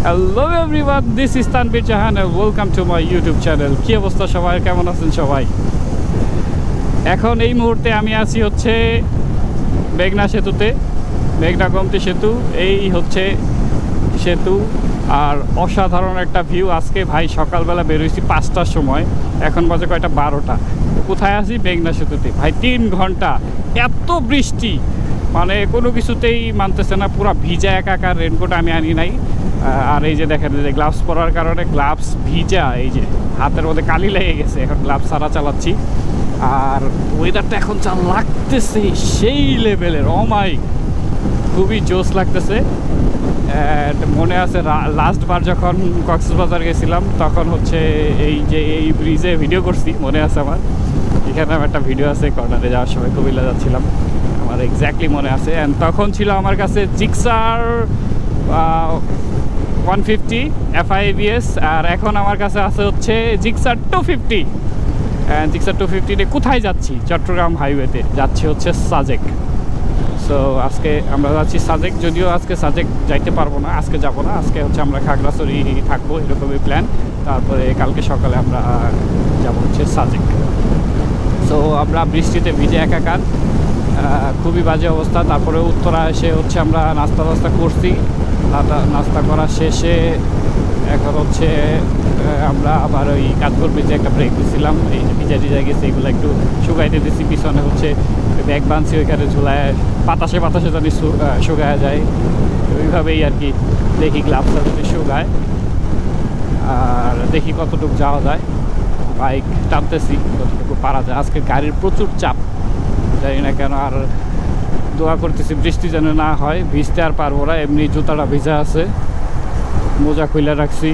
Hello everyone, this is Tanvir Jahan and welcome to my YouTube channel. কি অবস্থা সবাই, কেমন আছেন সবাই? এখন এই মুহূর্তে আমি আছি হচ্ছে মেঘনা সেতুতে, মেঘনা গোমতী সেতু। এই হচ্ছে সেতু, আর অসাধারণ একটা ভিউ। আজকে ভাই সকালবেলা বেরোইছি 5টার সময়, এখন বাজে কয়টা 12টা। কোথায় আছি? মেঘনা সেতুতে। ভাই 3 ঘন্টা এত বৃষ্টি, মানে কোনো কিছুতেই মানতেছে না, পুরো ভিজা একাকার। রেনকোট আমি আনি নাই। আর এই যে দেখেন, যে গ্লাভস পরার কারণে গ্লাভস ভিজা, এই যে হাতের মধ্যে কালি লেগে গেছে। এখন গ্লাভস ছাড়া চালাচ্ছি। আর ওয়েদারটা এখন যা লাগতেছে সেই লেভেলের, মাই খুবই জোস লাগতেছে। মনে আছে লাস্টবার যখন কক্সবাজার গেছিলাম, তখন হচ্ছে এই ব্রিজে ভিডিও করছি, মনে আছে আমার। এখানে আমার একটা ভিডিও আছে, কর্নারে যাওয়ার সময় কুমিল্লা যাচ্ছিলাম, আমার এক্স্যাক্টলি মনে আছে। অ্যান্ড তখন ছিল আমার কাছে জিক্সার 150 FI-ABS, আর এখন আমার কাছে আছে হচ্ছে জিক্সার 250। জিক্সার 250 কোথায় যাচ্ছি? চট্টগ্রাম হাইওয়েতে যাচ্ছি হচ্ছে সাজেক। সো আজকে আমরা যাচ্ছি সাজেক, যদিও আজকে সাজেক যাইতে পারবো না, আজকে যাবো না। আজকে হচ্ছে আমরা খাগড়াছড়ি থাকবো, এরকমই প্ল্যান। তারপরে কালকে সকালে আমরা যাবো হচ্ছে সাজেক। সো আমরা বৃষ্টিতে ভিজে একাকার, খুবই বাজে অবস্থা। তারপরে উত্তরা এসে হচ্ছে আমরা নাস্তা করছি। নাস্তা করা শেষে এখন হচ্ছে আমরা আবার ওই কাজকর ব্রিজে একটা ব্রেক দিয়েছিলাম। এই যে ভিজা গেছে, এগুলো একটু শুকাইতে দিচ্ছি। পিছনে হচ্ছে ব্যাগ বানছি, ওইখানে ঝুলায় বাতাসে জানি শুকায় যায়, ওইভাবেই আর কি। দেখি গ্লাভসটা যদি শুকায়, আর দেখি কতটুকু যাওয়া যায়। বাইক টানতেছি, কতটুকু পারা যায়। আজকে গাড়ির প্রচুর চাপ, জানি না কেন। আর দোয়া করতেছি বৃষ্টি যেন না হয়, ভিজতে আর পারবো না। এমনি জুতাটা ভিজা আছে, মোজা খুলে রাখছি,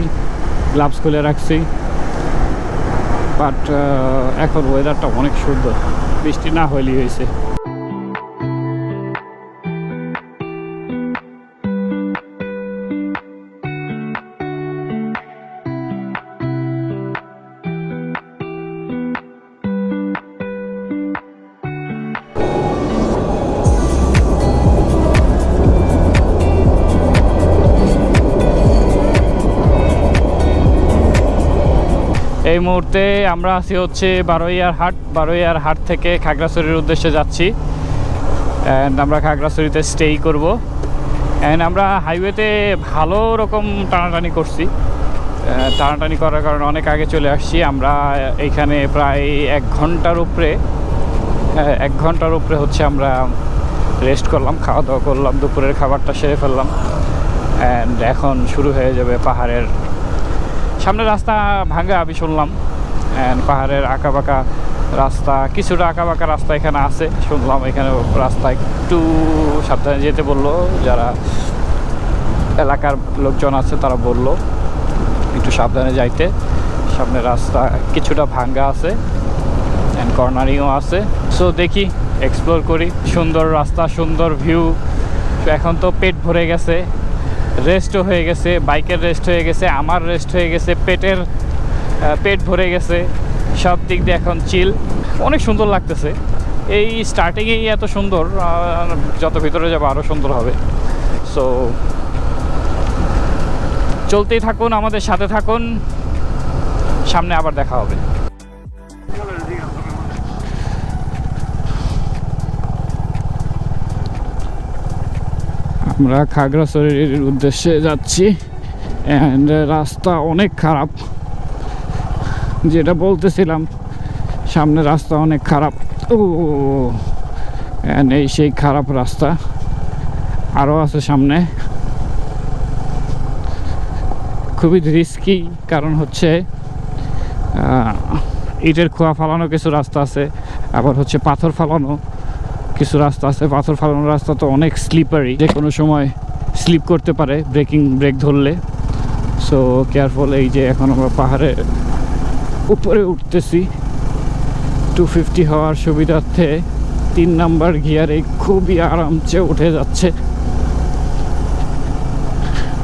গ্লাভস খুলে রাখছি। বাট এখন ওয়েদারটা অনেক সুন্দর, বৃষ্টি না হইলেই হয়েছে। এই মুহূর্তে আমরা আছি হচ্ছে বারোইয়ার হাট থেকে খাগড়াছড়ির উদ্দেশ্যে যাচ্ছি। অ্যান্ড আমরা খাগড়াছড়িতে স্টেই করব। অ্যান্ড আমরা হাইওয়েতে ভালো রকম টানাটানি করছি। টানাটানি করার কারণে অনেক আগে চলে আসছি আমরা। এইখানে প্রায় 1 ঘন্টার উপরে হচ্ছে আমরা রেস্ট করলাম, খাওয়া দাওয়া করলাম, দুপুরের খাবারটা সেরে ফেললাম। অ্যান্ড এখন শুরু হয়ে যাবে পাহাড়ের সামনে রাস্তা ভাঙা, আমি শুনলাম। অ্যান্ড পাহাড়ের আঁকাবাঁকা রাস্তা, কিছুটা আঁকাবাঁকা রাস্তা এখানে আছে শুনলাম। এখানে রাস্তা একটু সাবধানে যেতে বললো, যারা এলাকার লোকজন আছে তারা বললো একটু সাবধানে যাইতে। সামনে রাস্তা কিছুটা ভাঙ্গা আছে, অ্যান্ড কর্নারিংও আছে। সো দেখি, এক্সপ্লোর করি। সুন্দর রাস্তা, সুন্দর ভিউ। এখন তো পেট ভরে গেছে, রেস্টও হয়ে গেছে, বাইকের রেস্ট হয়ে গেছে, আমার রেস্ট হয়ে গেছে, পেট ভরে গেছে, সব দিক দিয়ে এখন চিল। অনেক সুন্দর লাগতেছে। এই স্টার্টিংয়েই এত সুন্দর, যত ভিতরে যাবো আরও সুন্দর হবে। সো চলতেই থাকুন, আমাদের সাথে থাকুন, সামনে আবার দেখা হবে। আমরা খাগড়াছড়ির উদ্দেশ্যে যাচ্ছি। অ্যান্ড রাস্তা অনেক খারাপ, যেটা বলতেছিলাম, সামনে রাস্তা অনেক খারাপ। অ্যান্ড এই সেই খারাপ রাস্তা আরও আছে সামনে। খুবই রিস্কি, কারণ হচ্ছে ইটের খোয়া ফালানো কিছু রাস্তা আছে, আবার হচ্ছে পাথর ফালানো কিছু রাস্তা আছে। পাথর ফালানোর রাস্তা তো অনেক স্লিপারি, যে কোনো সময় স্লিপ করতে পারে ব্রেক ধরলে। So careful. এই যে এখন আমরা পাহাড়ের উপরে উঠতেছি 250 হওয়ার সুবিধার্থে। 3 নাম্বার গিয়ারে খুবই আরামসে উঠে যাচ্ছে,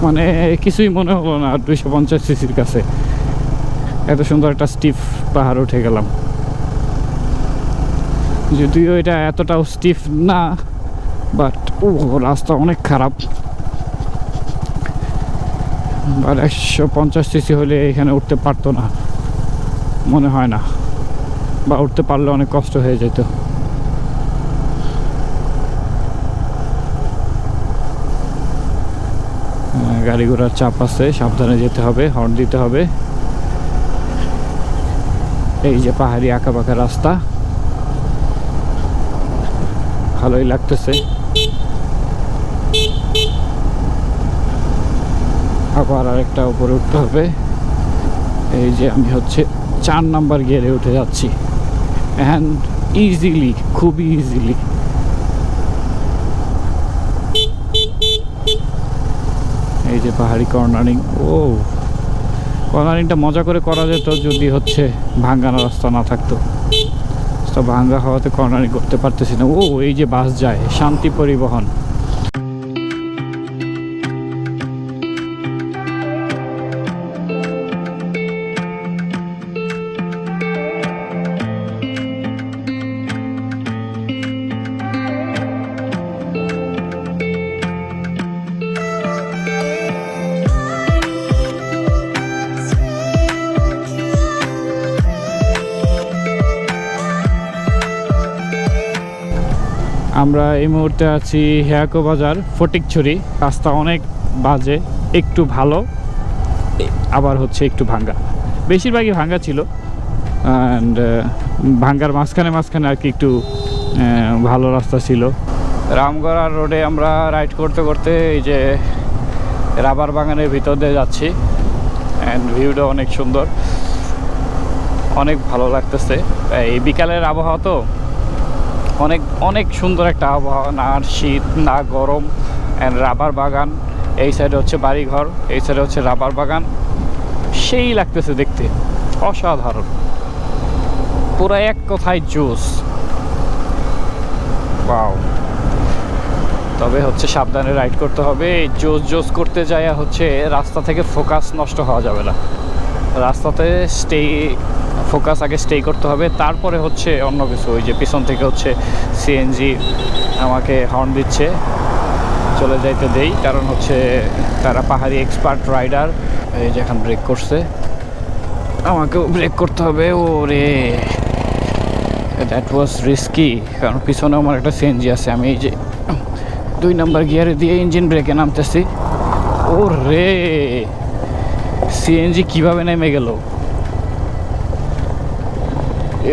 মানে কিছুই মনে হলো না 250 সিসির কাছে। এত সুন্দর একটা স্টিফ পাহাড় উঠে গেলাম। যদিও এটা এতটাও স্টিফ না, বাট রাস্তা অনেক খারাপ। আর 150 সিসি হলে এখানে উঠতে পারতো না মনে হয় না, বা উঠতে পারলে অনেক কষ্ট হয়ে যেত। গাড়ি ঘোড়ার চাপ আছে, সাবধানে যেতে হবে, হর্ন দিতে হবে। এই যে পাহাড়ি আঁকা বাঁকা রাস্তা, ভালোই লাগতেছে। আবার আরেকটা উপরে উঠতে হবে। এই যে আমি হচ্ছে 4 নাম্বার গিয়ারে উঠে যাচ্ছি, অ্যান্ড ইজিলি, খুবই ইজিলি। এই যে পাহাড়ি কর্নারিং, ও কর্নারিংটা মজা করে করা যেত যদি হচ্ছে ভাঙ্গানো রাস্তা না থাকতো। তো ভাঙ্গা হওয়াতে কর্নারিং করতে পারতেছি না। ও এই যে বাস যায়, শান্তি পরিবহন। আমরা এই মুহূর্তে আছি হেয়াকো বাজার, ফটিকছড়ি। রাস্তা অনেক বাজে, একটু ভালো, আবার হচ্ছে একটু ভাঙ্গা, বেশিরভাগই ভাঙ্গা ছিল। অ্যান্ড ভাঙ্গার মাঝখানে মাঝখানে আর কি একটু ভালো রাস্তা ছিল। রামগড়া রোডে আমরা রাইড করতে করতে এই যে রাবার বাগানের ভিতর দিয়ে যাচ্ছি, অ্যান্ড ভিউটা অনেক সুন্দর, অনেক ভালো লাগতেছে। এই বিকালের আবহাওয়া তো অনেক অনেক সুন্দর একটা আবহাওয়া, না শীত না গরম। অ্যান্ড রাবার বাগান, এই সাইডে হচ্ছে বাড়িঘর, এই সাইডে হচ্ছে রাবার বাগান, সেই লাগতেছে দেখতে, অসাধারণ, পুরো এক কথায় জোস। ওয়াও। তবে হচ্ছে সাবধানে রাইড করতে হবে। জোস জোস করতে যায় হচ্ছে রাস্তা থেকে ফোকাস নষ্ট হওয়া যাবে না, রাস্তাতে ফোকাস আগে স্টে করতে হবে, তারপরে হচ্ছে অন্য কিছু। ওই যে পিছন থেকে হচ্ছে সিএনজি আমাকে হর্ন দিচ্ছে, চলে যাইতে দেই, কারণ হচ্ছে তারা পাহাড়ি এক্সপার্ট রাইডার। এই যে এখন ব্রেক করছে, আমাকেও ব্রেক করতে হবে। ওরে, দ্যাট ওয়াজ রিস্কি, কারণ পিছনে আমার একটা সিএনজি আছে। আমি এই যে 2 নাম্বার গিয়ারে দিয়ে ইঞ্জিন ব্রেকে নামতেছি। ও রে, সিএনজি কিভাবে নেমে গেল!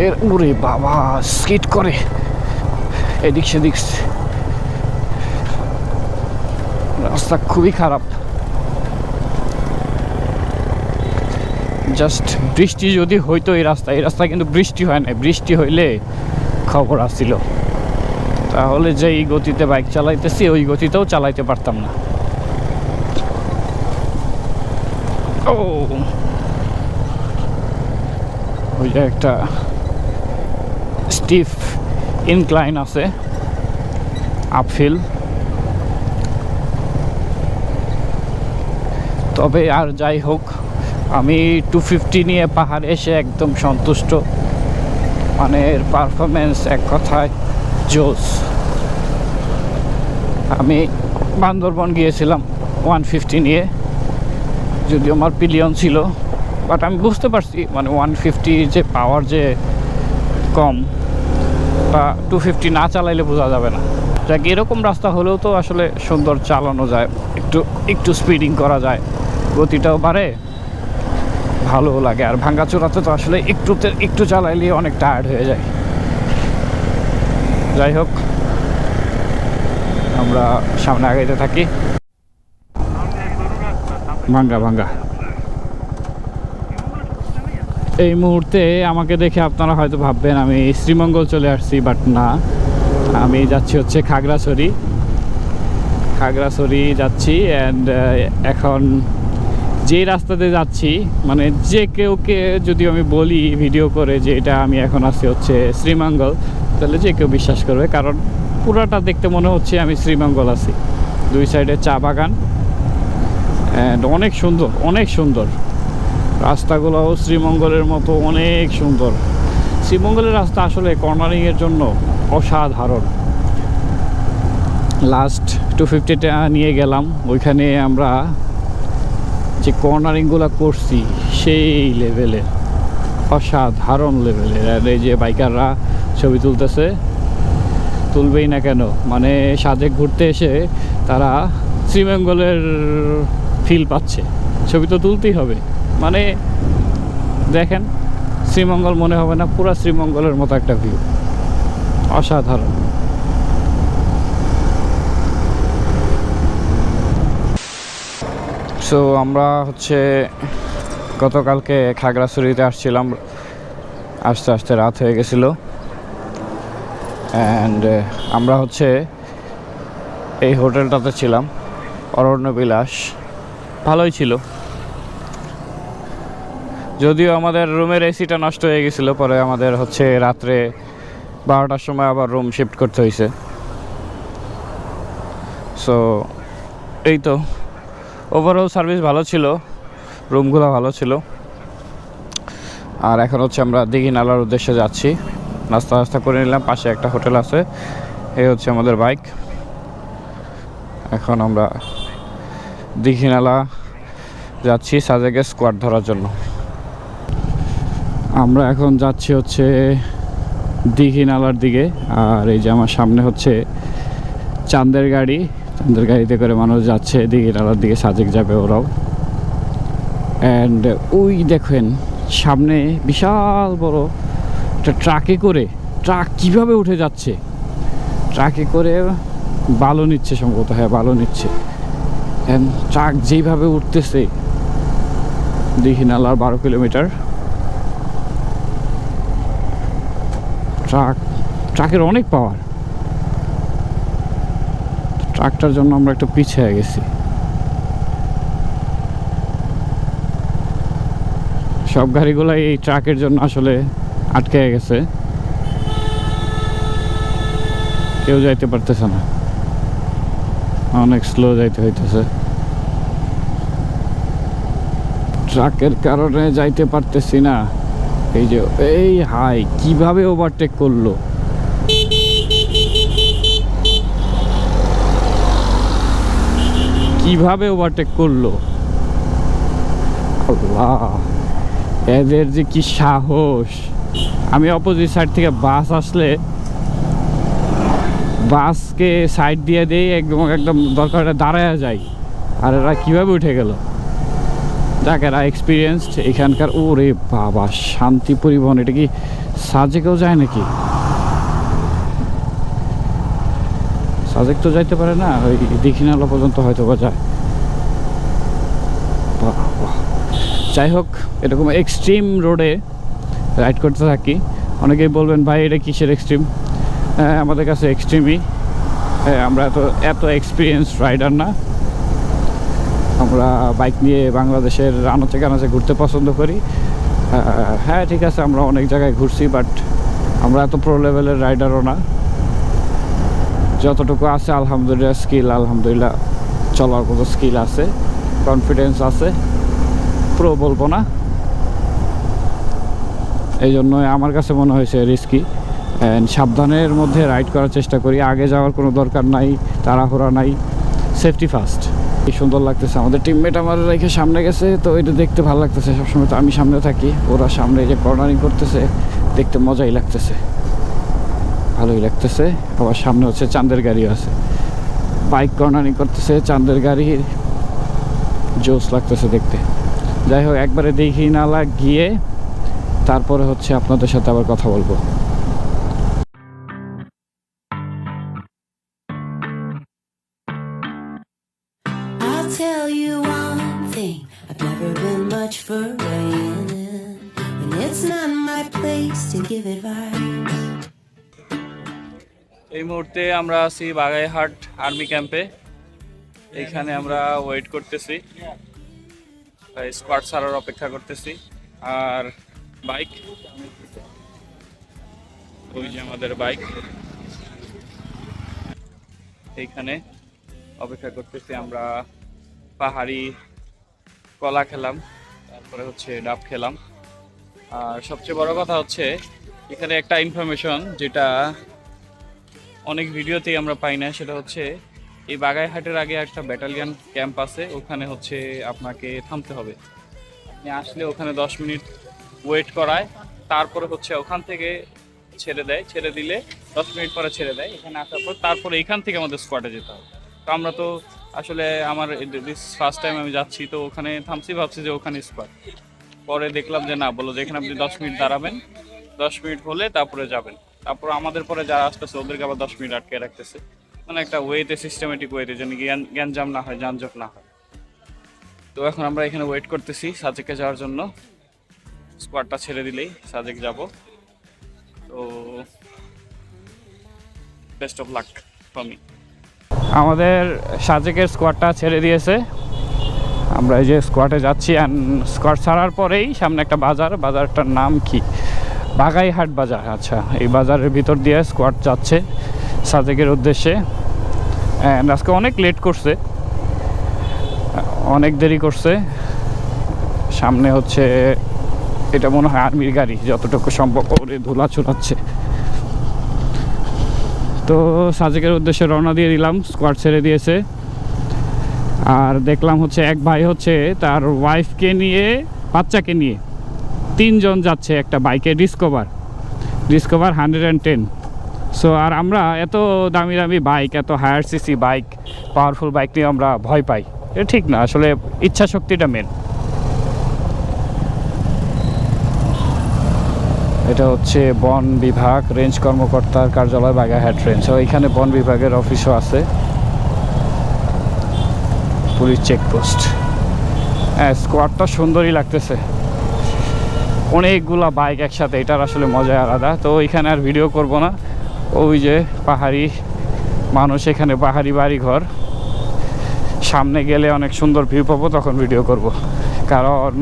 এর উরে বাবা, স্কিড করে এদিক সেদিক, রাস্তা খুবই খারাপ। জাস্ট বৃষ্টি যদি হইতো এই রাস্তা কিন্তু বৃষ্টি হয় না। বৃষ্টি হইলে খবর আসছিল, তাহলে যেই গতিতে বাইক চালাইতেছি ওই গতিতেও চালাইতে পারতাম না। ও, ওই যে একটা স্টিফ ইনক্লাইন আছে, আপহিল। তবে আর যাই হোক, আমি 250 নিয়ে পাহাড়ে এসে একদম সন্তুষ্ট। মানে এর পারফরমেন্স এক কথায় জোস। আমি বান্দরবন গিয়েছিলাম 150 নিয়ে, যদিও আমার পিলিয়ন ছিল, বাট আমি বুঝতে পারছি মানে 150 যে পাওয়ার যে কম, বা 250 না চালাইলে বোঝা যাবে না। যাক, এরকম রাস্তা হলেও তো আসলে সুন্দর চালানো যায়, একটু স্পিডিং করা যায়, গতিটাও বাড়ে, ভালো লাগে। আর ভাঙ্গাচোরাতে তো আসলে একটু চালাইলে অনেক টায়ার্ড হয়ে যায়। যাই হোক, আমরা সামনে আগাইতে থাকি। ভাঙ্গা এই মুহূর্তে আমাকে দেখে আপনারা হয়তো ভাববেন আমি শ্রীমঙ্গল চলে আসছি, বাট না, আমি যাচ্ছি হচ্ছে খাগড়াছড়ি যাচ্ছি। অ্যান্ড এখন যে রাস্তাতে যাচ্ছি, মানে যে কেউকে যদি আমি বলি ভিডিও করে যে এটা আমি এখন আসছি হচ্ছে শ্রীমঙ্গল, তাহলে যে কেউ বিশ্বাস করবে, কারণ পুরাটা দেখতে মনে হচ্ছে আমি শ্রীমঙ্গল আছি। 2 সাইডে চা বাগান, অ্যান্ড অনেক সুন্দর রাস্তাগুলোও শ্রীমঙ্গলের মতো অনেক সুন্দর। শ্রীমঙ্গলের রাস্তা আসলে কর্নারিংয়ের জন্য অসাধারণ। লাস্ট 250টা নিয়ে গেলাম, ওইখানে আমরা যে কর্নারিংগুলো করছি সেই লেভেলের, অসাধারণ লেভেলের। আর এই যে বাইকাররা ছবি তুলতেছে, তুলবেই না কেন, মানে সাজেক ঘুরতে এসে তারা শ্রীমঙ্গলের ফিল পাচ্ছে, ছবি তো তুলতেই হবে। মানে দেখেন, শ্রীমঙ্গল মনে হবে না, পুরো শ্রীমঙ্গলের মতো একটা ভিউ, অসাধারণ। সো আমরা হচ্ছে গতকালকে খাগড়াছড়িতে আসছিলাম, আস্তে আস্তে রাত হয়ে গেছিল। অ্যান্ড আমরা হচ্ছে এই হোটেলটাতে ছিলাম, অরণ্যবিলাস, ভালোই ছিল। যদিও আমাদের রুমের এসিটা নষ্ট হয়ে গেছিলো, পরে আমাদের হচ্ছে রাত্রে 12টার সময় আবার রুম শিফট করতে হয়েছে। সো এই তো, ওভারঅল সার্ভিস ভালো ছিল, রুমগুলো ভালো ছিল। আর এখন হচ্ছে আমরা দীঘিনালার উদ্দেশ্যে যাচ্ছি, নাস্তা নাস্তা করে নিলাম, পাশে একটা হোটেল আছে। এই হচ্ছে আমাদের বাইক। এখন আমরা দীঘিনালা যাচ্ছি সাজেকের স্কোয়াড ধরার জন্য। আমরা এখন যাচ্ছি হচ্ছে দীঘিনালার দিকে। আর এই যে আমার সামনে হচ্ছে চাঁদের গাড়ি, চাঁদের গাড়িতে করে মানুষ যাচ্ছে দীঘিনালার দিকে, সাজেক যাবে ওরাও। অ্যান্ড ওই দেখেন সামনে বিশাল বড় একটা ট্রাকে করে, ট্রাক কিভাবে উঠে যাচ্ছে, ট্রাকে করে বালু নিচ্ছে সম্ভবত, হ্যাঁ বালু নিচ্ছে। অ্যান্ড ট্রাক যেইভাবে উঠতেছে, দীঘিনালার 12 কিলোমিটার ট্রাকের অনেক পাওয়ার। ট্রাকটার জন্য আমরা একটু পিছিয়ে গেছি। সব গাড়িগুলাই এই ট্রাকের জন্য আসলে আটকে গেছে, কেউ যাইতে পারতেছে না, অনেক স্লো যাইতে হইতেছে। ট্রাকের কারণে যাইতে পারতেছি না। এই যে এই হাই কিভাবে ওভারটেক করলো, কিভাবে ওভারটেক করলো, আল্লাহ, এদের যে কি সাহস। আমি অপোজিট সাইড থেকে বাস আসলে বাসকে সাইড দিয়ে দিই, একদম একদম দরকার দাঁড়ায় যায়, আর এরা কীভাবে উঠে গেল। যাক, এরা এক্সপিরিয়েন্সড এখানকার। ওরে বাবা, শান্তি পরিবহন, এটা কি সাজেকেও যায় নাকি? সাজেক তো যাইতে পারে না, ওই দীঘিনালা পর্যন্ত হয়তো বা যায়। যাই হোক, এরকম এক্সট্রিম রোডে রাইড করতে থাকি। অনেকেই বলবেন ভাই এটা কিসের এক্সট্রিম? আমাদের কাছে এক্সট্রিমই। আমরা এত এক্সপিরিয়েন্স রাইডার না। আমরা বাইক নিয়ে বাংলাদেশের আনাচে কানাচে ঘুরতে পছন্দ করি। হ্যাঁ ঠিক আছে, আমরা অনেক জায়গায় ঘুরছি, বাট আমরা এত প্রো লেভেলের রাইডারও না। যতটুকু আছে আলহামদুলিল্লাহ স্কিল, আলহামদুলিল্লাহ চলার মতো স্কিল আছে, কনফিডেন্স আছে, প্রো বলবো না। এই জন্যই আমার কাছে মনে হয়েছে রিস্কি। সাবধানের মধ্যে রাইড করার চেষ্টা করি, আগে যাওয়ার কোনো দরকার নাই, তাড়াহুড়া নাই, সেফটি ফার্স্ট। কি সুন্দর লাগতেছে, আমাদের টিমমেট আমার রেখে সামনে গেছে, তো এটা দেখতে ভালো লাগতেছে। সবসময় তো আমি সামনে থাকি, ওরা সামনে যে কর্নারিং করতেছে, দেখতে মজাই লাগতেছে, ভালোই লাগতেছে। আবার সামনে হচ্ছে চাঁদের গাড়িও আছে, বাইক কর্নারিং করতেছে, চাঁদের গাড়ি, জোস লাগতেছে দেখতে। যাই হোক, একবারে দীঘিনালা গিয়ে তারপরে হচ্ছে আপনাদের সাথে আবার কথা বলবো। I'll tell you one thing, I've never been much for rain, and it's not my place to give advice. এই মুহূর্তে আমরা আছি বাগাইহাট আর্মি ক্যাম্পে। এইখানে আমরা ওয়েট করতেছি, স্কোয়াড ছাড়ার অপেক্ষা করতেছি। আর বাইক, ওই যে আমাদের বাইক, এইখানে অপেক্ষা করতেছি আমরা। পাহাড়ি কলা খেলাম, তারপরে হচ্ছে ডাব খেলাম। আর সবচেয়ে বড় কথা হচ্ছে এখানে একটা ইনফরমেশন যেটা অনেক ভিডিওতেই আমরা পাই না, সেটা হচ্ছে এই বাগাইহাটের আগে একটা ব্যাটালিয়ন ক্যাম্প আছে, ওখানে হচ্ছে আপনাকে থামতে হবে। আপনি আসলে ওখানে 10 মিনিট ওয়েট করায়, তারপরে হচ্ছে ওখান থেকে ছেড়ে দেয়, ছেড়ে দিলে 10 মিনিট পরে ছেড়ে দেয়। এখানে আসার পর তারপরে এখান থেকে আমাদের স্কোয়াডে যেতে হবে। তো আমরা তো আসলে আমার দিস ফার্স্ট টাইম আমি যাচ্ছি, তো ওখানে থামছি, ভাবছি যে ওখানে স্কোয়াড। পরে দেখলাম যে না, বলো যে এখানে আপনি 10 মিনিট দাঁড়াবেন, 10 মিনিট হলে তারপরে যাবেন। তারপর আমাদের পরে যারা আসতেছে ওদেরকে আবার 10 মিনিট আটকে রাখতেছে, মানে একটা ওয়েতে, সিস্টেমেটিক ওয়েতে, যেন গ্যাঞ্জাম না হয়, যানজট না হয়। তো এখন আমরা এখানে ওয়েট করতেছি সাজেকে যাওয়ার জন্য। স্কোয়াডটা ছেড়ে দিলেই সাজেক যাব। তো best of luck for me. আমাদের সাজেকের স্কোয়াডটা ছেড়ে দিয়েছে, আমরা এই যে স্কোয়াডে যাচ্ছি। অ্যান্ড স্কোয়াড ছাড়ার পরেই সামনে একটা বাজার, বাজারটার নাম কি, বাগাইহাট বাজার। আচ্ছা, এই বাজারের ভিতর দিয়ে স্কোয়াড যাচ্ছে সাজেকের উদ্দেশ্যে। অ্যান্ড আজকে অনেক লেট করছে, অনেক দেরি করছে। সামনে হচ্ছে, এটা মনে হয় আর্মির গাড়ি, যতটুকু সম্ভব ওরে ধুলা ছুটাচ্ছে। তো সাজেকের উদ্দেশ্যে রওনা দিয়ে দিলাম, স্কোয়াড ছেড়ে দিয়েছে। আর দেখলাম হচ্ছে এক ভাই হচ্ছে তার ওয়াইফকে নিয়ে, বাচ্চাকে নিয়ে 3 জন যাচ্ছে একটা বাইকে, ডিসকভার 110। সো আর আমরা এত দামি দামি বাইক, এত higher CC bike, powerful bike নিয়ে আমরা ভয় পাই, এটা ঠিক না। আসলে ইচ্ছা শক্তিটা মেন। এটা হচ্ছে বন বিভাগ, রেঞ্জ কর্মকর্তার কার্যালয়, বাগাইহাট রেঞ্জ। তো এখানে বন বিভাগের অফিসও আছে, পুলিশ চেকপোস্ট। হ্যাঁ, স্কোয়াডটা সুন্দরই লাগতেছে, অনেকগুলা বাইক একসাথে, এটার আসলে মজাই আলাদা। তো এখানে আর ভিডিও করব না, ওই যে পাহাড়ি মানুষ, এখানে পাহাড়ি বাড়ি ঘর, সামনে গেলে অনেক সুন্দর ভিউ পাবো, তখন ভিডিও করব। কারণ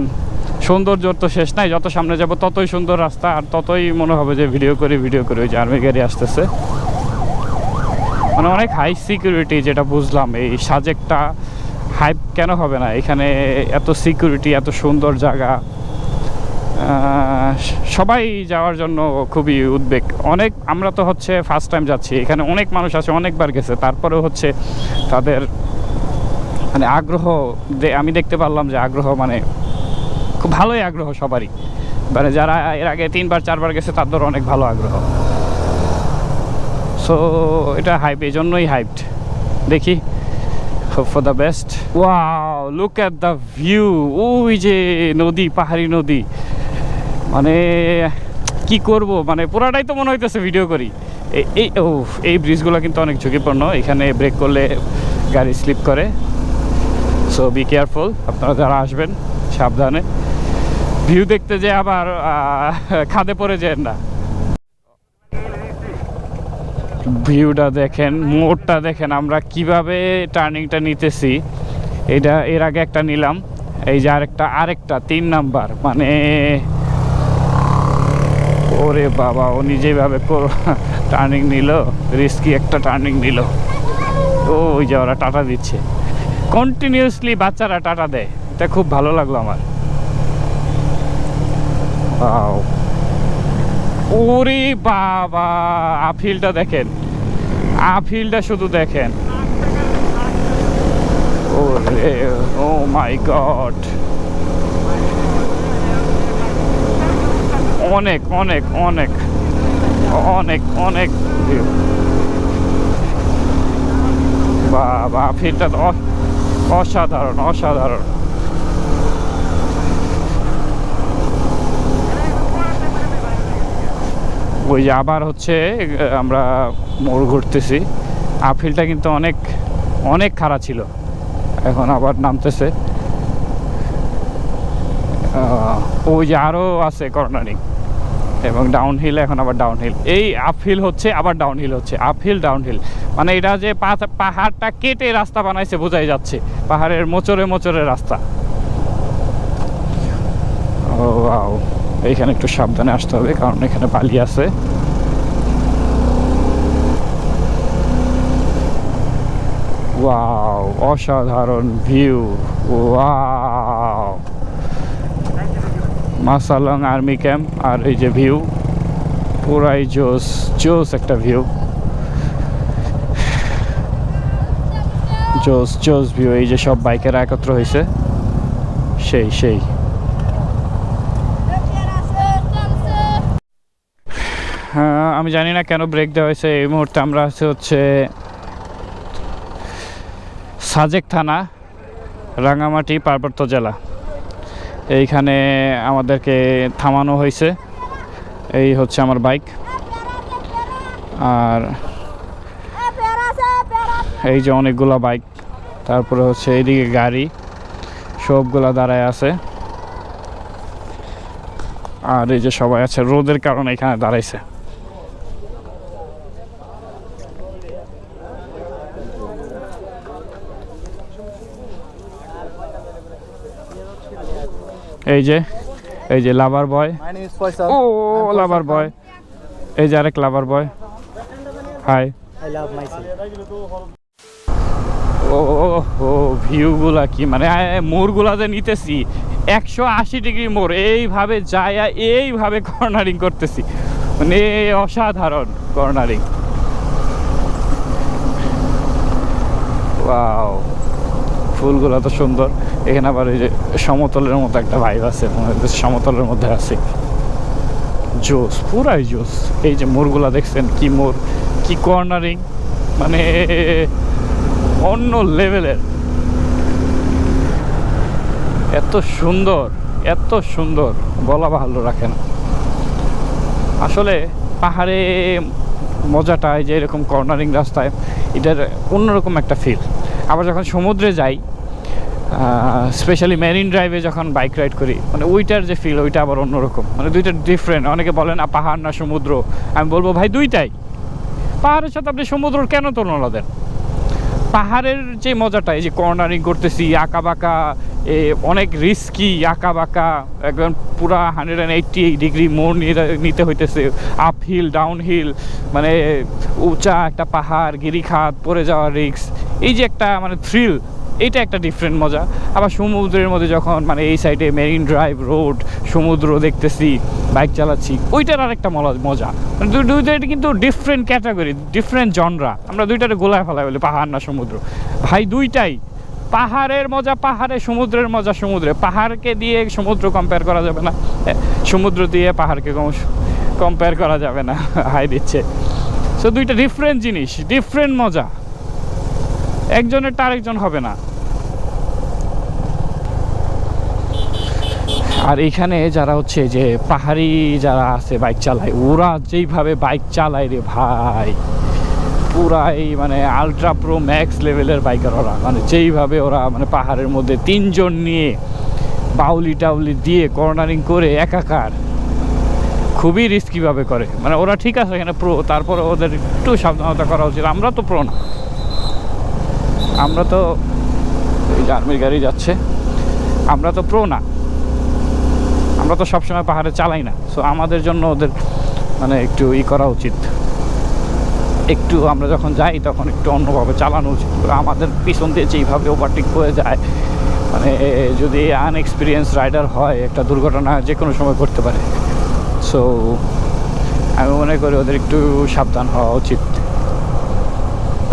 সৌন্দর্যর তো শেষ নাই, যত সামনে যাব ততই সুন্দর রাস্তা, আর ততই মনে হবে যে ভিডিও করি। ওই যে আর্মি গাড়ি আসতেছে, মানে অনেক হাই সিকিউরিটি, যেটা বুঝলাম। এই সাজেকটা হাইপ কেন হবে না, এখানে এত সিকিউরিটি, এত সুন্দর জায়গা, সবাই যাওয়ার জন্য খুবই উদ্বেগ। অনেক, আমরা তো হচ্ছে ফার্স্ট টাইম যাচ্ছি, এখানে অনেক মানুষ আছে, অনেকবার গেছে, তারপরেও হচ্ছে তাদের মানে আগ্রহ, আমি দেখতে পারলাম যে আগ্রহ মানে খুব ভালোই আগ্রহ সবারই। মানে যারা এর আগে 3বার 4বার গেছে তাদের অনেক ভালো আগ্রহ। সো এটা হাইপ, এই জন্যই হাইপড। দেখি, hope for the best. Wow, look at the view. ওই যে নদী, পাহাড়ি নদী, মানে কি করব, মানে পুরাটাই তো মনে হইতেছে ভিডিও করি। এই ব্রিজগুলো কিন্তু অনেক ঝুঁকিপূর্ণ, এখানে ব্রেক করলে গাড়ি স্লিপ করে। সো বি কেয়ারফুল, আপনারা যারা আসবেন সাবধানে। ভিউ দেখতে যে আবার খাদে পড়ে যায় না। ভিউটা দেখেন, মোড়টা দেখেন, আমরা কিভাবে টার্নিংটা নিতেছি। এটা এর আগে একটা নিলাম, এই যে আরেকটা 3 নাম্বার, মানে ওরে বাবা, ও নিজেইভাবে টার্নিং নিল, রিস্কি একটা টার্নিং নিল। ওই যে ওরা টাটা দিচ্ছে, কন্টিনিউয়াসলি বাচ্চারা টাটা দেয়, এটা খুব ভালো লাগলো আমার। ওরে বাবা, আফিলটা দেখেন, আফিলটা শুধু দেখেন। ওরে, ও মাই গড, অনেক অনেক অনেক অনেক অনেক ভিউ। বাবা, আফিলটা অসাধারণ, অসাধারণ। ওই যে আবার হচ্ছে আমরা মোড় ঘুরতেছি, আফিলটা কিন্তু অনেক অনেক খাড়া ছিল, এখন আবার নামতেছে। ওই যে আরও আছে কর্নারিং এবং ডাউনহিল, এখন আবার ডাউনহিল। এই আপহিল হচ্ছে, আবার ডাউনহিল হচ্ছে, আপহিল ডাউনহিল, মানে এটা যে পাহাড়টা কেটে রাস্তা বানাইছে বোঝাই যাচ্ছে, পাহাড়ের মোচরে মোচরে রাস্তা। ও ওয়াও, এইখানে একটু সাবধানে আসতে হবে, কারণ এখানে বালি আছে। ওয়াও, অসাধারণ view. Wow, Masalong army camp, আর এই যে ভিউ, পুরাই জোস জোস একটা ভিউ। জোস জোস ভিউ। এই যে সব বাইকেরা একত্র হয়েছে, সেই সেই। হ্যাঁ, আমি জানি না কেন ব্রেক দেওয়া হয়েছে। এই মুহূর্তে আমরা আছি হচ্ছে সাজেক থানা, রাঙামাটি, পার্বত্য জেলা। এইখানে আমাদেরকে থামানো হয়েছে। এই হচ্ছে আমার বাইক, আর এই যে অনেকগুলা বাইক, তারপরে হচ্ছে এইদিকে গাড়ি সবগুলা দাঁড়ায় আছে, আর এই যে সবাই আছে রোদের কারণে এখানে দাঁড়াইছে। এই যে লাভার বয়, ও লাভার বয়, এই যে আরেক লাভার বয়, হাই। ও ভিউগুলা কি, মানে মোড়গুলা যে নিতেছি 180 ডিগ্রি মোড়, এইভাবে যায় এইভাবে কর্নারিং করতেছি, মানে অসাধারণ কর্নারিং। ওয়াও, ফুলগুলা তো সুন্দর। এখানে আবার এই যে সমতলের মতো একটা ভাইব আছে, সমতলের মধ্যে আছে, জোস, পুরাই জোস। এই যে মোড়গুলা দেখছেন, কি মোড়, কি কর্নারিং, মানে অন্য লেভেলের। এত সুন্দর, এত সুন্দর, বলা ভালো রাখে না। আসলে পাহাড়ে মজাটা, যে এরকম কর্নারিং রাস্তায়, এটার অন্যরকম একটা ফিল। আবার যখন সমুদ্রে যাই, স্পেশালি মেরিন ড্রাইভে যখন বাইক রাইড করি, মানে ওইটার যে ফিল, ওইটা আবার অন্যরকম, মানে দুইটা ডিফারেন্ট। অনেকে বলেন পাহাড় না সমুদ্র, আমি বলবো ভাই দুইটাই। পাহাড়ের সাথে আপনি সমুদ্র কেন তুলনা দেন? পাহাড়ের যে মজাটা, এই যে কর্নারিং করতেছি, আঁকা বাঁকা, অনেক রিস্কি, আঁকা বাঁকা, একদম পুরা 180 ডিগ্রি মোড় নিতে হইতেছে, আপ হিল ডাউন হিল, মানে উঁচা একটা পাহাড়, গিরিখাত, পড়ে যাওয়ার রিস্ক, এই যে একটা মানে থ্রিল, এইটা একটা ডিফারেন্ট মজা। আবার সমুদ্রের মধ্যে যখন মানে এই সাইডে মেরিন ড্রাইভ রোড, সমুদ্র দেখতেছি, বাইক চালাচ্ছি, ওইটার আরেকটা মজা। মানে দুইটা কিন্তু ডিফারেন্ট ক্যাটাগরি, ডিফারেন্ট জনরা। আমরা দুইটারে গোলায় ফেলাই বলি পাহাড় না সমুদ্র, ভাই দুইটাই। পাহাড়ের মজা পাহাড়ে, সমুদ্রের মজা সমুদ্রে। পাহাড়কে দিয়ে সমুদ্র কম্পেয়ার করা যাবে না, সমুদ্র দিয়ে পাহাড়কে কম্পেয়ার করা যাবে না, হাই দিচ্ছে। সো দুইটা ডিফারেন্ট জিনিস, ডিফারেন্ট মজা, একজনের তো আরেকজন হবে না। আর এইখানে যারা হচ্ছে যে পাহাড়ি যারা আছে বাইক চালায়, ওরা যেইভাবে বাইক চালায় রে ভাই, পুরাই মানে আলট্রা প্রো ম্যাক্স লেভেলের বাইকার ওরা। মানে যেইভাবে ওরা মানে পাহাড়ের মধ্যে 3 জন নিয়ে বাউলি টাউলি দিয়ে কর্নারিং করে একাকার, খুবই রিস্কিভাবে করে। মানে ওরা ঠিক আছে এখানে প্রো, তারপরে ওদের একটু সাবধানতা করা উচিত। আমরা তো প্রো না, আমরা তো এই যে আর্মির গাড়ি যাচ্ছে, আমরা তো প্রো না, আমরা তো সবসময় পাহাড়ে চালাই না। সো আমাদের জন্য ওদের মানে একটু করা উচিত, একটু আমরা যখন যাই তখন একটু অন্যভাবে চালানো উচিত। আমাদের পিছন দিয়ে যেইভাবে ওভারটেক করে যায়, মানে যদি আনএক্সপিরিয়েন্স রাইডার হয়, একটা দুর্ঘটনা যে কোনো সময় করতে পারে। সো আমি মনে করি ওদের একটু সাবধান হওয়া উচিত।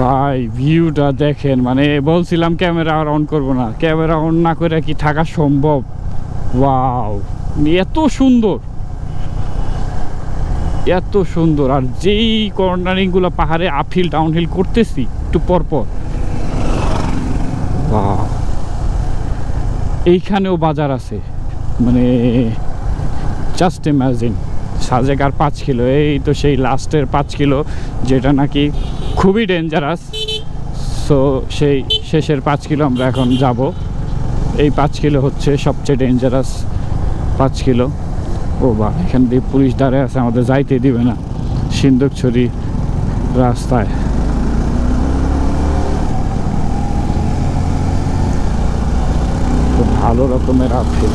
ভাই ভিউটা দেখেন, মানে বলছিলাম ক্যামেরা আর অন করবো না, ক্যামেরা অন না করে কি থাকা সম্ভব? ওয়াও, এত সুন্দর, এত সুন্দর। আর যেই কর্নারিংগুলো পাহাড়ে আপহিল ডাউনহিল করতেছি একটু পরপর, এইখানেও বাজার আছে, মানে জাস্ট ইমাজিন। সাজেক আর 5 কিলো, এই তো সেই লাস্টের 5 কিলো যেটা নাকি খুবই ডেঞ্জারাস। সো সেই শেষের 5 কিলো আমরা এখন যাব। এই 5 কিলো হচ্ছে সবচেয়ে ডেঞ্জারাস 5 কিলো। ও বা, এখান দিয়ে পুলিশ দাঁড়ায় আছে, আমাদের যাইতে দিবে না সিন্দুকছড়ি রাস্তায়। খুব ভালো রকমের আপেল,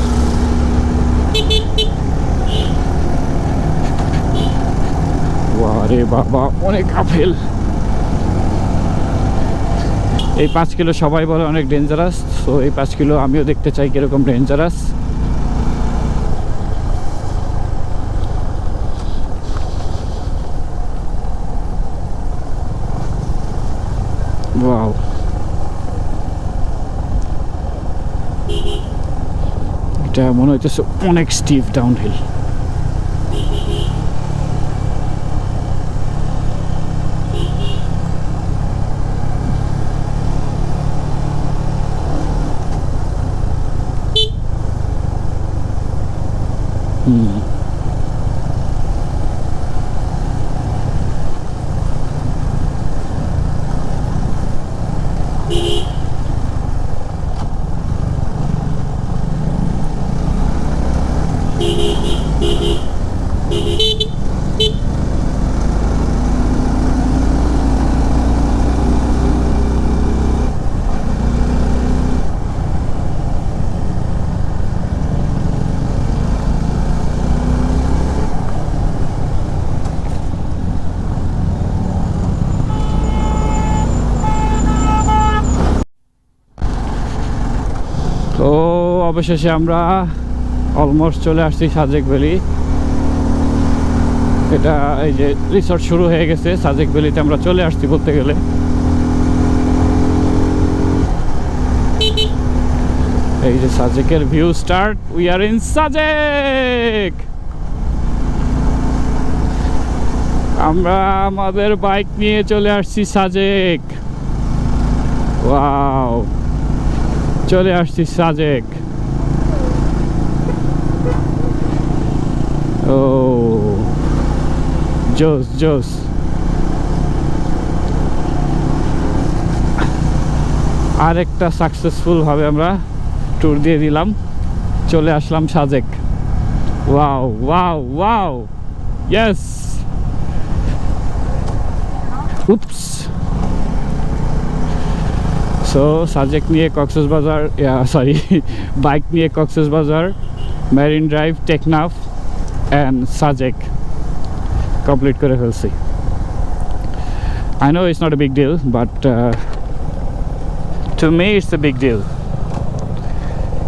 আরে বাবা অনেক আপেল। এই 5 কিলো সবাই বলে অনেক ডেঞ্জারাস। তো এই 5 কিলো আমিও দেখতে চাই কিরকম ডেঞ্জারাস। ওয়াও, এটা মনে হইতেছে অনেক স্টিভ ডাউনহিল। তো অবশেষে আমরা অলমোস্ট চলে আসছি সাজেক ভ্যালি। এটা এই যে রিসর্ট শুরু হয়ে গেছে সাজেক ভ্যালিতে, আমরা চলে আসছি বলতে গেলে। এই যে সাজেকের view start, we are in Sajek. আমরা আমাদের বাইক নিয়ে চলে আসছি সাজেক। ওয়াও, চলে আসছি সাজেক। ও জোস জোস। আরেকটা সাকসেসফুল ভাবে আমরা ট্যুর দিয়ে দিলাম, চলে আসলাম Sajek. Wow wow wow, yes. উপস। সো সাজেক নিয়ে কক্সবাজার, সরি বাইক নিয়ে Cox's Bazar, marine drive, Teknaf and Sajek complete করে ফেলছি। I know it's not a big deal, but to me it's a big deal.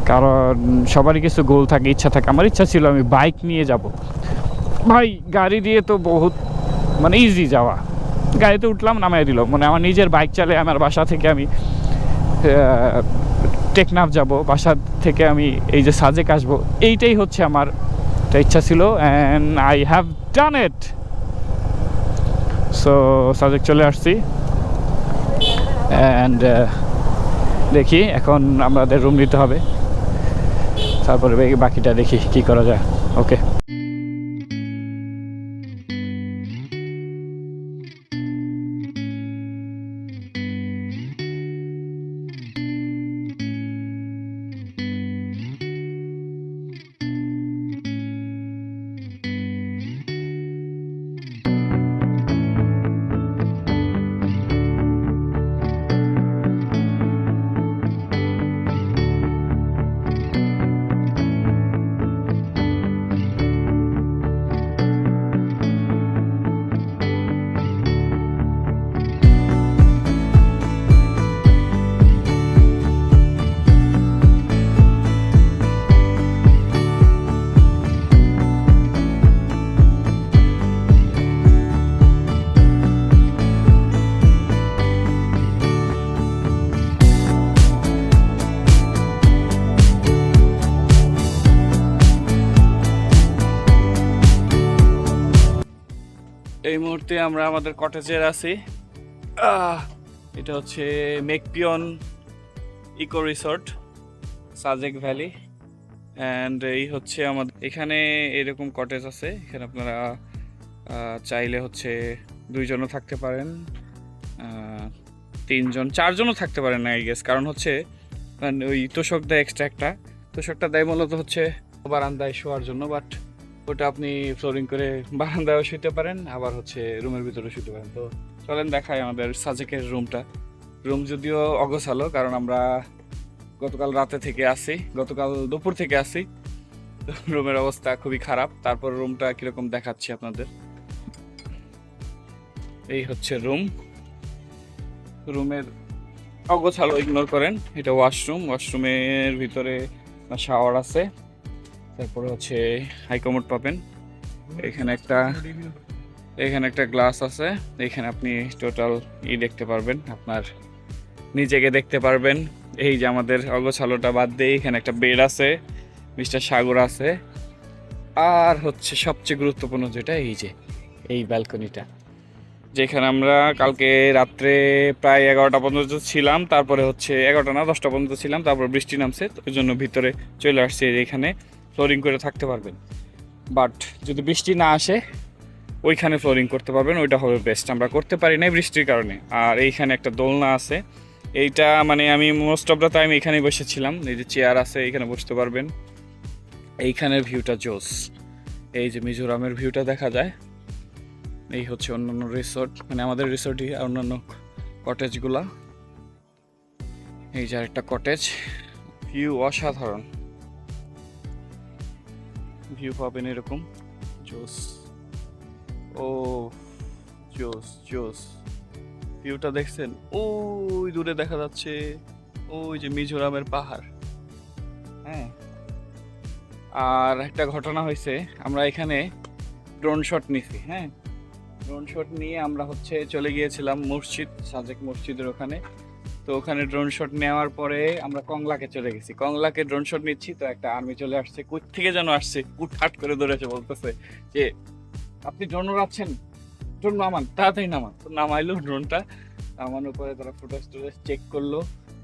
কারণ সবারই কিছু গোল থাকে, ইচ্ছা থাকে। আমার ইচ্ছা ছিল আমি বাইক নিয়ে যাব। ভাই গাড়ি দিয়ে তো বহুত মানে ইজি যাওয়া, গাড়িতে উঠলাম নামাই দিল। মানে আমার নিজের বাইক চালে আমার বাসা থেকে আমি টেকনাফ যাব, বাসা থেকে আমি এই যে সাজেক আসবো, এইটাই হচ্ছে আমার একটা ইচ্ছা ছিল, and I have done it. So Sajek চলে আসছি, অ্যান্ড দেখি এখন আমাদের রুম নিতে হবে, তারপরে বাকিটা দেখি কি করা যায়। ওকে। এই মুহূর্তে আমরা আমাদের কটেজের আছি। এটা হচ্ছে মেকপিয়ন ইকো রিসর্ট, সাজেক ভ্যালি। অ্যান্ড এই হচ্ছে আমাদের এখানে এরকম কটেজ আছে। এখানে আপনারা চাইলে হচ্ছে 2 জনও থাকতে পারেন, 3 জন 4 জনও থাকতে পারেন না আই গেস। কারণ হচ্ছে ওই তোষক দেয়, এক্সট্রা একটা তোষকটা দেয় মূলত হচ্ছে বারান্দায় শোয়ার জন্য, বাট ওটা আপনি ফ্লোরিং করে বারান্দায়ও শুতে পারেন, আবার হচ্ছে রুমের ভিতরে শুতে পারেন। তো চলেন দেখাই আমাদের সাজেকের রুমটা। রুম যদিও অগোছালো, কারণ আমরা গতকাল রাতে থেকে আসি, গতকাল দুপুর থেকে আসি, তো রুমের অবস্থা খুবই খারাপ। তারপর রুমটা কীরকম দেখাচ্ছি আপনাদের। এই হচ্ছে রুম। রুমের অগোছালো ইগনোর করেন, এটা ওয়াশরুম। ওয়াশরুমের ভিতরে শাওয়ার আছে, তারপরে হচ্ছে হাইকমোড পাবেন। এখানে একটা গ্লাস আছে, এখানে আপনি টোটাল দেখতে পারবেন, আপনার নিজেকে দেখতে পারবেন। এই যে আমাদের অগোছালোটা বাদ দিয়ে এখানে একটা বেড আছে, মিস্টার সাগর আছে। আর হচ্ছে সবচেয়ে গুরুত্বপূর্ণ যেটা এই যে এই ব্যালকনিটা, যেখানে আমরা কালকে রাত্রে প্রায় 11টা পর্যন্ত ছিলাম, তারপরে হচ্ছে 11টা না 10টা পর্যন্ত ছিলাম, তারপর বৃষ্টি নামছে, তো ওই জন্য ভিতরে চলে আসছে। এখানে ফ্লোরিং করে থাকতে পারবেন, বাট যদি বৃষ্টি না আসে ওইখানে ফ্লোরিং করতে পারবেন, ওইটা হবে বেস্ট। আমরা করতে পারি না বৃষ্টির কারণে। আর এইখানে একটা দোলনা আছে, এইটা মানে আমি মোস্ট অফ দ্য টাইম এখানেই বসেছিলাম। এই যে চেয়ার আছে, এইখানে বসতে পারবেন। এইখানের ভিউটা জোস, এই যে মিজোরামের ভিউটা দেখা যায়। এই হচ্ছে অন্যান্য রিসোর্ট, মানে আমাদের রিসোর্টই অন্যান্য কটেজগুলা। এই যে একটা কটেজ, ভিউ অসাধারণ, ভিউ পাবেন এরকম জোস। ও জোস জোস, ভিউটা দেখছেন? ওই দূরে দেখা যাচ্ছে ওই যে মিজোরামের পাহাড়। হ্যাঁ, আর একটা ঘটনা হয়েছে, আমরা এখানে ড্রোন শট নিছি। হ্যাঁ, ড্রোন শট নিয়ে আমরা হচ্ছে চলে গিয়েছিলাম মসজিদ, সাজেক মসজিদের ওখানে। তো ওখানে ড্রোন শট নেওয়ার পরে আমরা কংলাকে চলে গেছি। কংলাকে ড্রোন শট নিচ্ছি, তো একটা আর্মি চলে আসছে, কোথা থেকে যেন আসছে, হুটহাট করে ধরেছে, বলতেছে যে আপনি ড্রোন উড়াচ্ছেন, ড্রোন নামান, তাড়াতাড়ি নামান। তো নামাইলো ড্রোনটা, নামানোর পরে তারা ফুটেজ টুটেজ চেক করলো,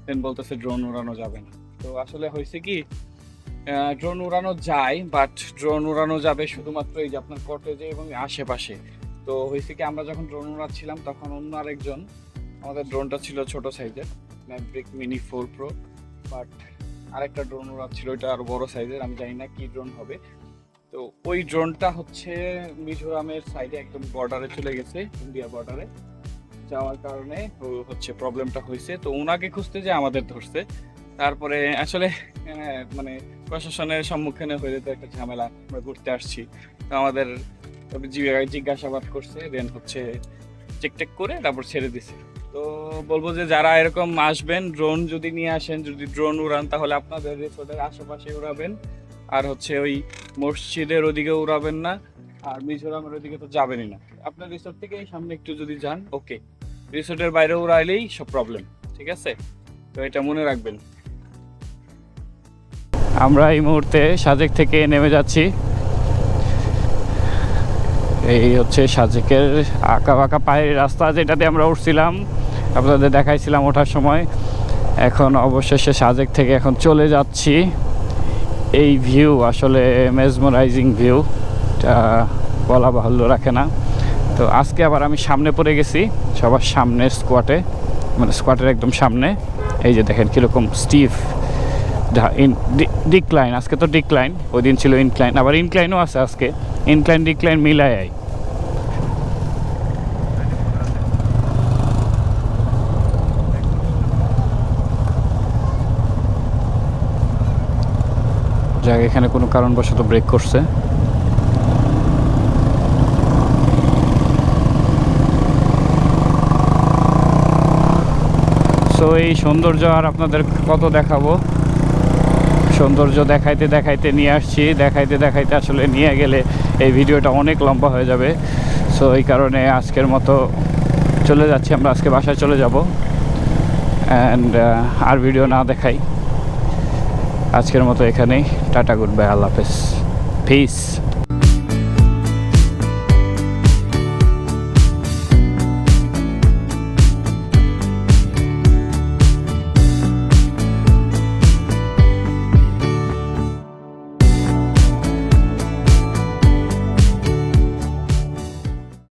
দেন বলতেছে ড্রোন উড়ানো যাবে না। তো আসলে হয়েছে কি, ড্রোন উড়ানো যায়, বাট ড্রোন উড়ানো যাবে শুধুমাত্র এই যে আপনার কটেজে এবং আশেপাশে। তো হয়েছে কি, আমরা যখন ড্রোন উড়াচ্ছিলাম তখন অন্য আরেকজন, আমাদের ড্রোনটা ছিল ছোট সাইজের ম্যাভরিক মিনি 4 Pro, বাট আরেকটা ড্রোন উড়াচ্ছিল, ওইটা আরো বড় সাইজের, আমি জানি না কি ড্রোন হবে। তো ওই ড্রোনটা হচ্ছে মিজোরামের সাইডে একদম বর্ডারে চলে গেছে, ইন্ডিয়া বর্ডারে যাওয়ার কারণে হচ্ছে প্রবলেমটা হয়েছে। তো ওনাকে খুঁজতে যে আমাদের ধরছে, তারপরে আসলে মানে প্রশাসনের সম্মুখীন হয়ে তো একটা ঝামেলা। আমরা ঘুরতে আসছি, তো আমাদের জিজ্ঞাসাবাদ করছে, দেন হচ্ছে চেক টেক করে তারপর ছেড়ে দিছে। তো বলবো যে যারা এরকম আসবেন, ড্রোন যদি নিয়ে আসেন, যদি ড্রোন উড়ান, তাহলে আপনাদের রিসোর্টের আশেপাশে উড়াবেন, আর হচ্ছে ওই মসজিদের ওদিকে উড়াবেন না, আর মিজোরামের ওদিকে তো যাবেনই না। আপনার রিসোর্ট থেকে সামনে একটু যদি যান ওকে, রিসোর্টের বাইরে উড়াইলেই সব প্রবলেম, ঠিক আছে? তো এটা মনে রাখবেন। আমরা এই মুহূর্তে সাজেক থেকে নেমে যাচ্ছি। এই হচ্ছে সাজেকের আঁকা বাঁকা পায়ের রাস্তা, যেটাতে আমরা উঠছিলাম, আপনাদের দেখাইছিলাম ওঠার সময়। এখন অবশেষে সাজেক থেকে এখন চলে যাচ্ছি। এই ভিউ আসলে মেসমারাইজিং ভিউ, এটা বলা বাহুল্য রাখে না। তো আজকে আবার আমি সামনে পড়ে গেছি, সবার সামনে স্কোয়াটে, মানে স্কোয়াটের একদম সামনে। এই যে দেখেন কীরকম স্টিভ ডিক্লাইন, আজকে তো ডিক্লাইন, ওই দিন ছিল ইনক্লাইন, আবার ইনক্লাইনও আছে আজকে, ইনক্লাইন ডিক্লাইন মিলাই। যাক, এখানে কোনো কারণবশত ব্রেক করছে। সো এই সৌন্দর্য আর আপনাদের কত দেখাবো, সৌন্দর্য দেখাইতে দেখাইতে নিয়ে আসছি, দেখাইতে দেখাইতে আসলে নিয়ে গেলে এই ভিডিওটা অনেক লম্বা হয়ে যাবে। সো এই কারণে আজকের মতো চলে যাচ্ছি, আমরা আজকে বাসায় চলে যাব। অ্যান্ড আর ভিডিও না দেখাই, আজকের মতো এখানেই, টাটা, গুড বাই, আল্লাহ হাফেজ, পিস।